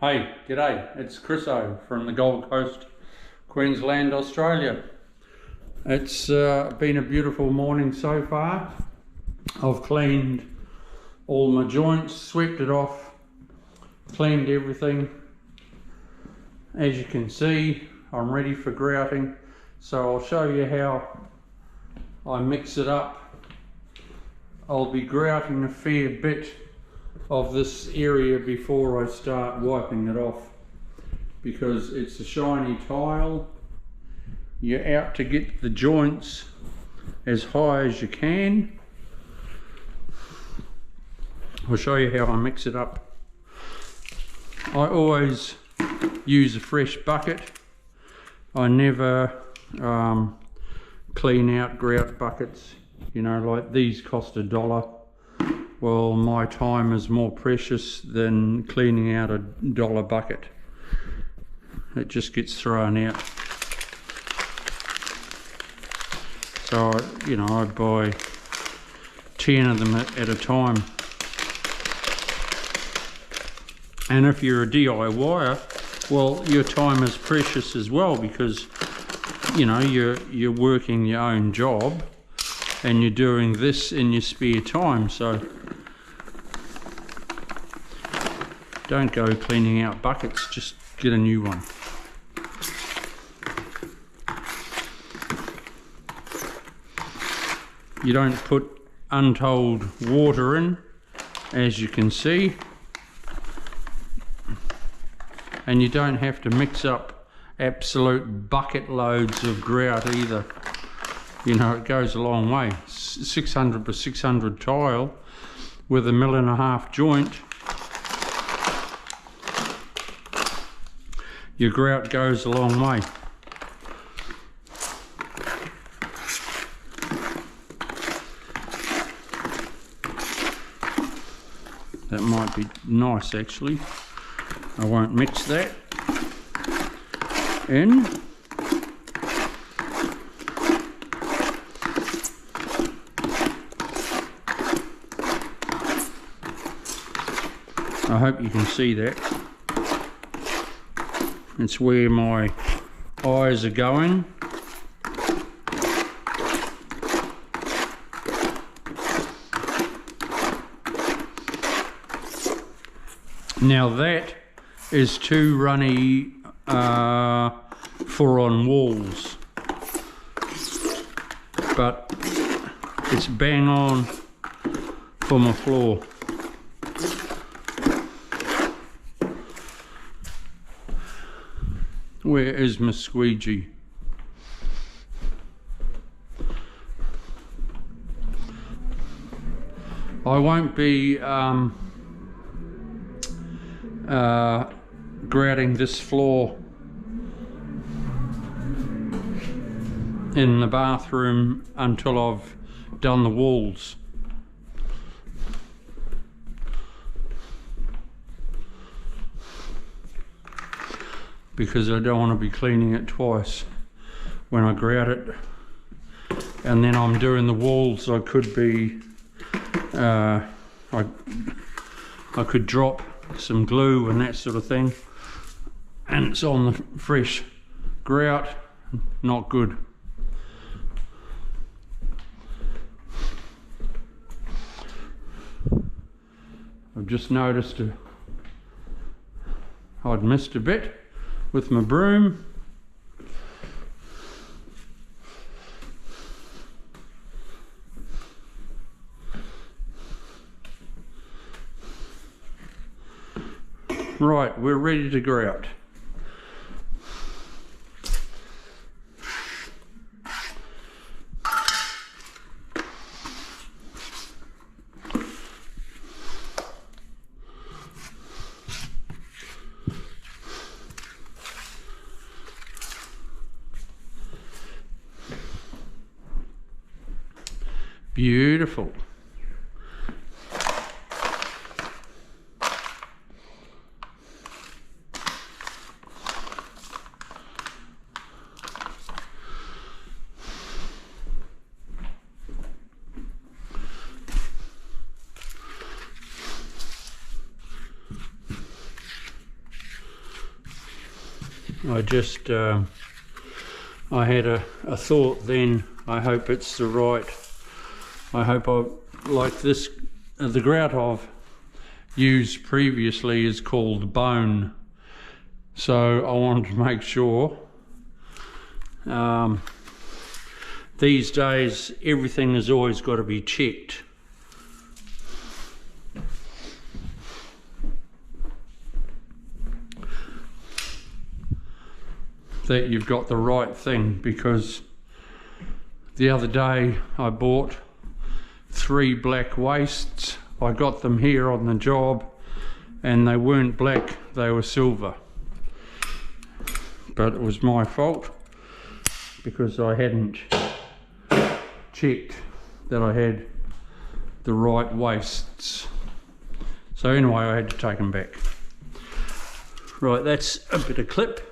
Hey, g'day, it's Chriso from the Gold Coast, Queensland, Australia. It's been a beautiful morning so far. I've cleaned all my joints, swept it off, cleaned everything. As you can see, I'm ready for grouting, so I'll show you how I mix it up. I'll be grouting a fair bit of this area before I start wiping it off, because it's a shiny tile. You're out to get the joints as high as you can. I'll show you how I mix it up. I always use a fresh bucket. I never clean out grout buckets, you know, like these cost $1. Well, my time is more precious than cleaning out $1 bucket. It just gets thrown out. So, you know, I buy 10 of them at a time. And if you're a DIYer, well, your time is precious as well, because, you know, you're working your own job and you're doing this in your spare time. So don't go cleaning out buckets, just get a new one. You don't put untold water in, as you can see, and you don't have to mix up absolute bucket loads of grout either. You know, it goes a long way. 600 by 600 tile with 1.5 mm joint. Your grout goes a long way. That might be nice actually. I won't mix that in. I hope you can see that. It's where my eyes are going. Now that is too runny for on walls, but it's bang on for my floor. Where is my squeegee? I won't be grouting this floor in the bathroom until I've done the walls. Because I don't want to be cleaning it twice when I grout it, and then I'm doing the walls. I could be I could drop some glue and that sort of thing, and it's on the fresh grout. Not good. I've just noticed I'd missed a bit with my broom. Right, we're ready to grout. Beautiful. I just I had a thought then. I hope it's the right. I hope I like this. The grout I've used previously is called bone, so I wanted to make sure. These days everything has always got to be checked. That you've got the right thing, because the other day I bought 3 black wastes. I got them here on the job and they weren't black, they were silver. But it was my fault because I hadn't checked that I had the right wastes. So anyway, I had to take them back. Right, that's a bit of clip.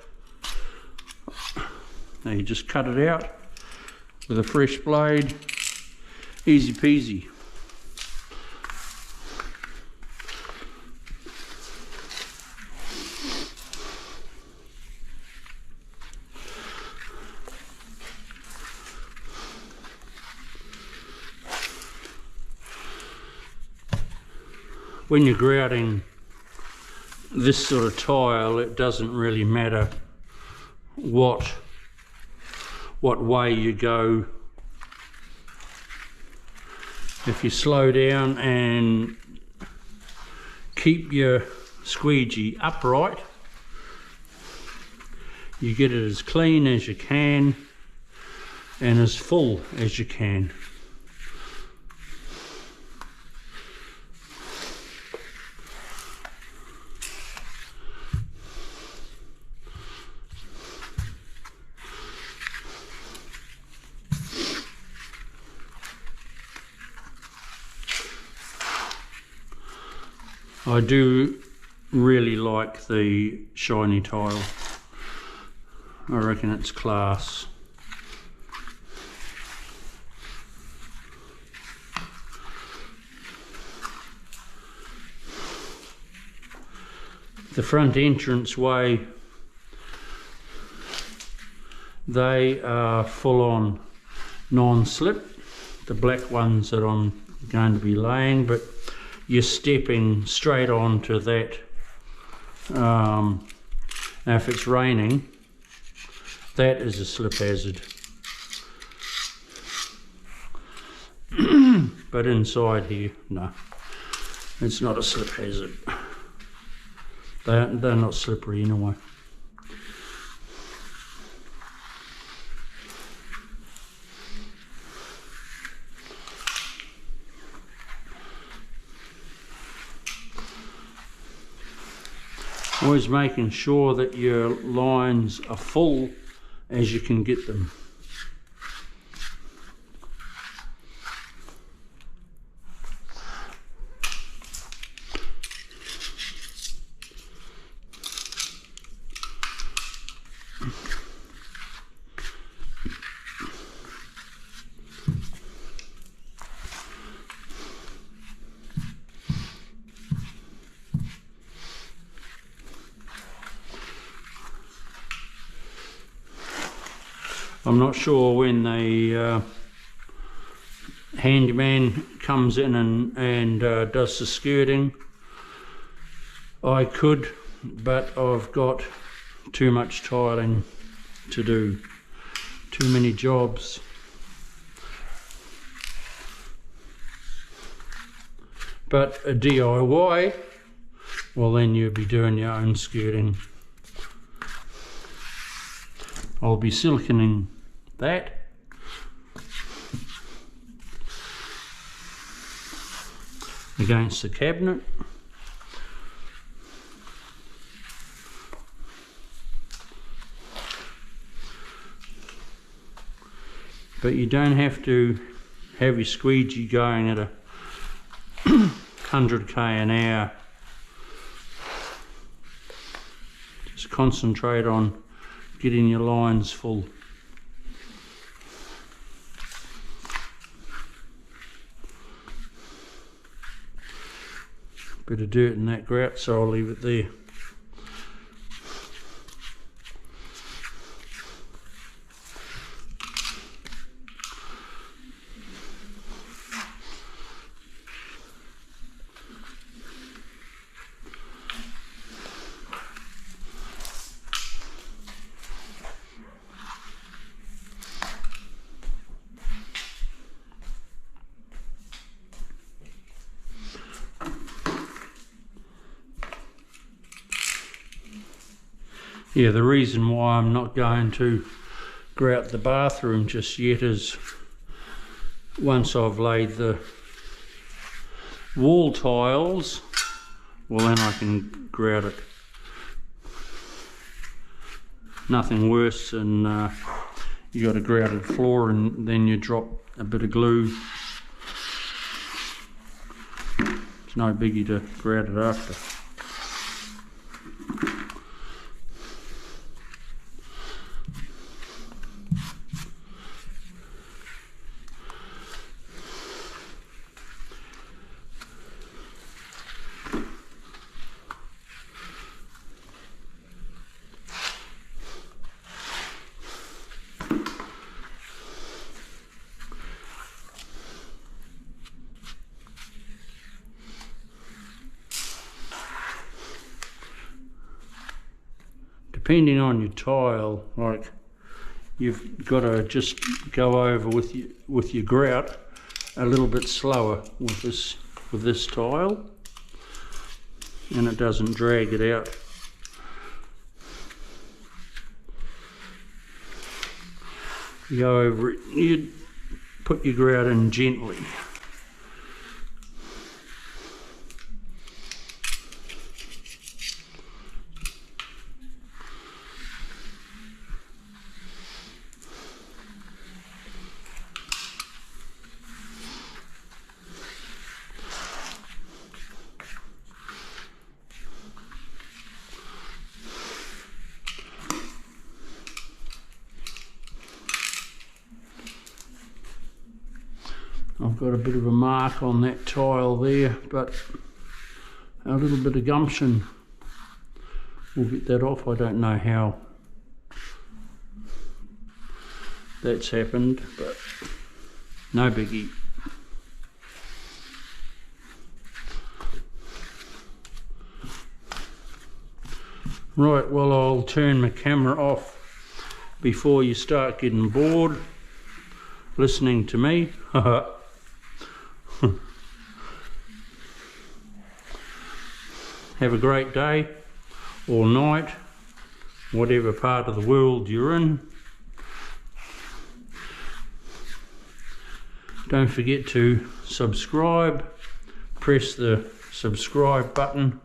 Now you just cut it out with a fresh blade, easy peasy. When you're grouting this sort of tile, it doesn't really matter what way you go. If you slow down and keep your squeegee upright, you get it as clean as you can and as full as you can. I do really like the shiny tile. I reckon it's class. The front entrance way, they are full on non-slip. The black ones that I'm going to be laying, but you're stepping straight onto that. Now if it's raining, that is a slip hazard. But inside here, no, it's not a slip hazard. They're not slippery anyway. Always making sure that your lines are full as you can get them. I'm not sure when the handyman comes in and does the skirting. I could, but I've got too much tiling to do, too many jobs. But a DIY, well then you'll be doing your own skirting. I'll be siliconing that. Against the cabinet. But you don't have to have your squeegee going at a 100k an hour. Just concentrate on getting your lines full. Bit of dirt in that grout, so I'll leave it there. Yeah, the reason why I'm not going to grout the bathroom just yet is once I've laid the wall tiles, well then I can grout it. Nothing worse than you got a grouted floor and then you drop a bit of glue. It's no biggie to grout it after. Depending on your tile, like you've got to just go over with your grout a little bit slower with this tile, and it doesn't drag it out. You go over it, you put your grout in gently. I've got a bit of a mark on that tile there, but a little bit of gumption will get that off. I don't know how that's happened, but no biggie. Right, well, I'll turn my camera off before you start getting bored listening to me. Have a great day or night, whatever part of the world you're in. Don't forget to subscribe, press the subscribe button,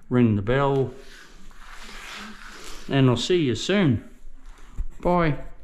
ring the bell, and I'll see you soon. Bye.